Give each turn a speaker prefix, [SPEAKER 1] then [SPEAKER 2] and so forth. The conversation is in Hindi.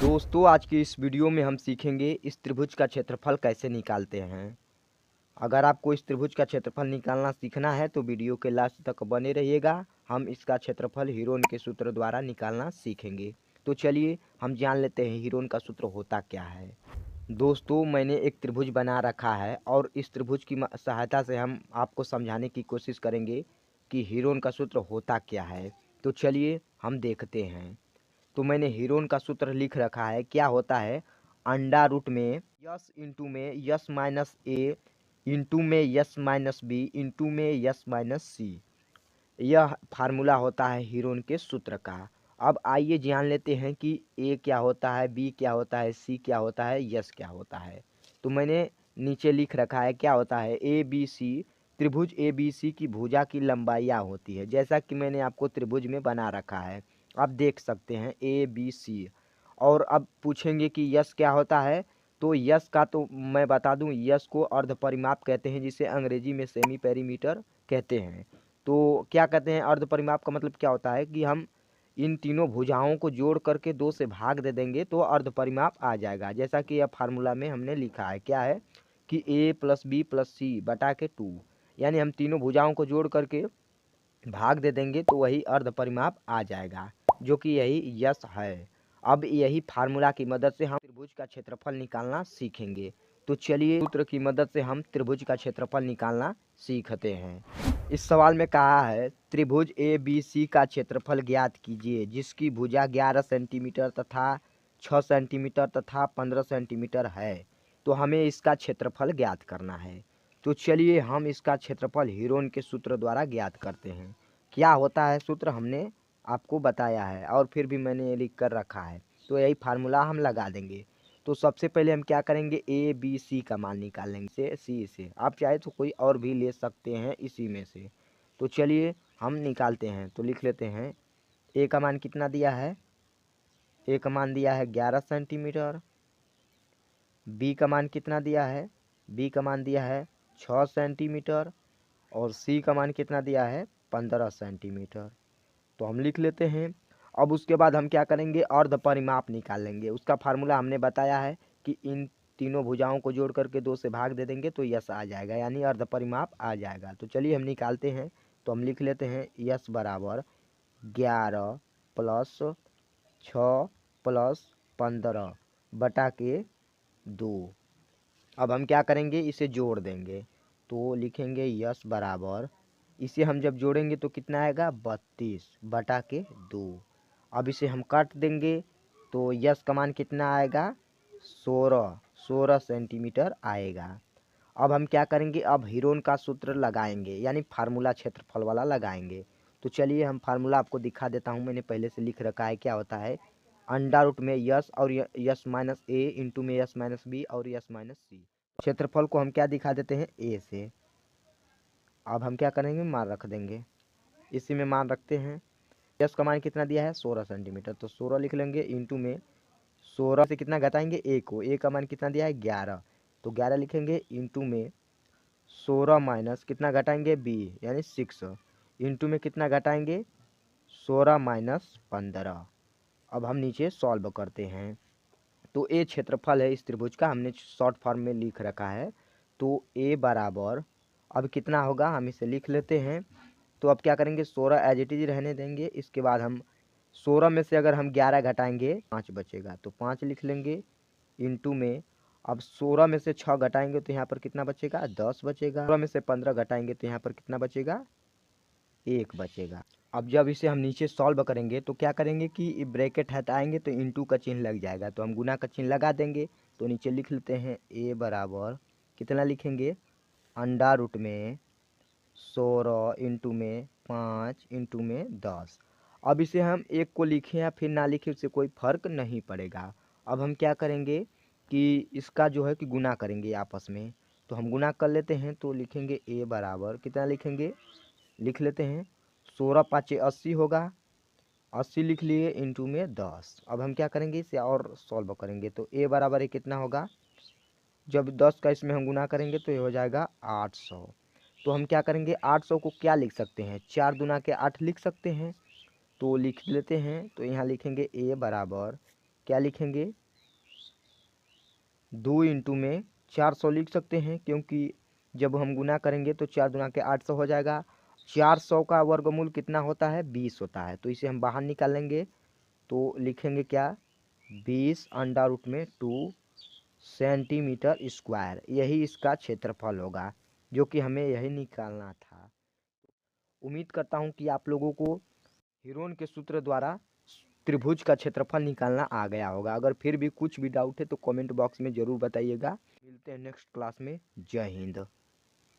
[SPEAKER 1] दोस्तों आज की इस वीडियो में हम सीखेंगे इस त्रिभुज का क्षेत्रफल कैसे निकालते हैं। अगर आपको इस त्रिभुज का क्षेत्रफल निकालना सीखना है तो वीडियो के लास्ट तक बने रहिएगा। हम इसका क्षेत्रफल हीरोन के सूत्र द्वारा निकालना सीखेंगे। तो चलिए हम जान लेते हैं हीरोन का सूत्र होता क्या है। दोस्तों मैंने एक त्रिभुज बना रखा है और इस त्रिभुज की सहायता से हम आपको समझाने की कोशिश करेंगे कि हीरोन का सूत्र होता क्या है। तो चलिए हम देखते हैं। तो मैंने हीरोन का सूत्र लिख रखा है। क्या होता है, अंडा रूट में यस इंटू में यस माइनस ए इंटू में यस माइनस बी इंटू में यस माइनस सी। यह फार्मूला होता है हीरोन के सूत्र का। अब आइए जान लेते हैं कि ए क्या होता है, बी क्या होता है, सी क्या होता है, यस क्या होता है। तो मैंने नीचे लिख रखा है क्या होता है, ए बी सी त्रिभुज ए बी सी की भुजा की लंबाइयाँ होती है। जैसा कि मैंने आपको त्रिभुज में बना रखा है, आप देख सकते हैं ए बी सी। और अब पूछेंगे कि यस क्या होता है, तो यस का तो मैं बता दूं, यस को अर्ध परिमाप कहते हैं, जिसे अंग्रेजी में सेमी पेरीमीटर कहते हैं। तो क्या कहते हैं, अर्ध परिमाप का मतलब क्या होता है कि हम इन तीनों भुजाओं को जोड़ करके 2 से भाग दे देंगे तो अर्ध परिमाप आ जाएगा। जैसा कि यह फार्मूला में हमने लिखा है क्या है कि ए प्लस बी प्लस सी बटा के 2, यानी हम तीनों भुजाओं को जोड़ करके भाग दे देंगे तो वही अर्ध परिमाप आ जाएगा, जो कि यही यस है। अब यही फार्मूला की मदद से हम त्रिभुज का क्षेत्रफल निकालना सीखेंगे। तो चलिए सूत्र की मदद से हम त्रिभुज का क्षेत्रफल निकालना सीखते हैं। इस सवाल में कहा है त्रिभुज ए बी सी का क्षेत्रफल ज्ञात कीजिए जिसकी भुजा 11 सेंटीमीटर तथा 6 सेंटीमीटर तथा 15 सेंटीमीटर है। तो हमें इसका क्षेत्रफल ज्ञात करना है। तो चलिए हम इसका क्षेत्रफल हीरोन के सूत्र द्वारा ज्ञात करते हैं। क्या होता है सूत्र हमने आपको बताया है और फिर भी मैंने ये लिख कर रखा है, तो यही फार्मूला हम लगा देंगे। तो सबसे पहले हम क्या करेंगे, ए बी सी का मान निकालेंगे से सी से। आप चाहे तो कोई और भी ले सकते हैं इसी में से। तो चलिए हम निकालते हैं। तो लिख लेते हैं ए का मान कितना दिया है, ए का मान दिया है 11 सेंटीमीटर। बी का मान कितना दिया है, बी का मान दिया है 6 सेंटीमीटर। और सी का मान कितना दिया है 15 सेंटीमीटर। तो हम लिख लेते हैं। अब उसके बाद हम क्या करेंगे, अर्ध परिमाप निकालेंगे। उसका फार्मूला हमने बताया है कि इन तीनों भुजाओं को जोड़ करके 2 से भाग दे देंगे तो यस आ जाएगा, यानी अर्ध परिमाप आ जाएगा। तो चलिए हम निकालते हैं। तो हम लिख लेते हैं यस बराबर 11 प्लस 6 प्लस 15 बटा के 2। अब हम क्या करेंगे, इसे जोड़ देंगे। तो लिखेंगे यस बराबर, इसे हम जब जोड़ेंगे तो कितना आएगा 32 बटा के 2। अब इसे हम काट देंगे तो यस का मान कितना आएगा 16 सेंटीमीटर आएगा। अब हम क्या करेंगे, अब हीरोन का सूत्र लगाएंगे, यानी फार्मूला क्षेत्रफल वाला लगाएंगे। तो चलिए हम फार्मूला आपको दिखा देता हूँ। मैंने पहले से लिख रखा है। क्या होता है, अंडा रूट में यस और यस माइनस ए इंटू में यस माइनस बी और यस माइनस सी। क्षेत्रफल को हम क्या दिखा देते हैं, ए से। अब हम क्या करेंगे, मान रख देंगे, इसी में मान रखते हैं। यस का मान कितना दिया है 16 सेंटीमीटर, तो 16 लिख लेंगे इंटू में 16 से कितना घटाएंगे ए को, ए का मान कितना दिया है 11, तो 11 लिखेंगे इंटू में 16 माइनस कितना घटाएंगे बी यानी 6 इंटू में कितना घटाएंगे 16 माइनस 15। अब हम नीचे सॉल्व करते हैं। तो ए क्षेत्रफल है इस त्रिभुज का, हमने शॉर्ट फॉर्म में लिख रखा है। तो ए बराबर अब कितना होगा, हम इसे लिख लेते हैं। तो अब क्या करेंगे, 16 एज इट इज रहने देंगे। इसके बाद हम 16 में से अगर हम 11 घटाएंगे 5 बचेगा, तो 5 लिख लेंगे इंटू में। अब 16 में से 6 घटाएंगे तो यहाँ पर कितना बचेगा 10 बचेगा। 16 में से 15 घटाएंगे तो यहाँ पर कितना बचेगा 1 बचेगा। अब जब इसे हम नीचे सॉल्व करेंगे तो क्या करेंगे कि ब्रैकेट हटाएंगे तो इंटू का चिन्ह लग जाएगा, तो हम गुना का चिन्ह लगा देंगे। तो नीचे लिख लेते हैं ए बराबर कितना लिखेंगे, अंडा रूट में 16 इंटू में 5 इंटू में 10। अब इसे हम एक को लिखें या फिर ना लिखें उससे कोई फर्क नहीं पड़ेगा। अब हम क्या करेंगे कि इसका जो है कि गुना करेंगे आपस में। तो हम गुना कर लेते हैं। तो लिखेंगे ए बराबर कितना लिखेंगे, लिख लेते हैं 16 पाँचे 80 होगा, 80 लिख लिए इंटू में 10। अब हम क्या करेंगे, इसे और सॉल्व करेंगे। तो ए बराबर है कितना होगा, जब 10 का इसमें हम गुना करेंगे तो ये हो जाएगा 800। तो हम क्या करेंगे, 800 को क्या लिख सकते हैं, 4 दूना के 8 लिख सकते हैं। तो लिख लेते हैं। तो यहाँ लिखेंगे ए बराबर क्या लिखेंगे, 2 इंटू में 400 लिख सकते हैं, क्योंकि जब हम गुना करेंगे तो 4 दूना के 800 हो जाएगा। 400 का वर्गमूल कितना होता है, 20 होता है, तो इसे हम बाहर निकालेंगे तो लिखेंगे क्या, 20 अंडर रूट में 2 सेंटीमीटर स्क्वायर। यही इसका क्षेत्रफल होगा, जो कि हमें यही निकालना था। उम्मीद करता हूँ कि आप लोगों को हीरोन के सूत्र द्वारा त्रिभुज का क्षेत्रफल निकालना आ गया होगा। अगर फिर भी कुछ भी डाउट है तो कमेंट बॉक्स में ज़रूर बताइएगा। मिलते हैं नेक्स्ट क्लास में। जय हिंद।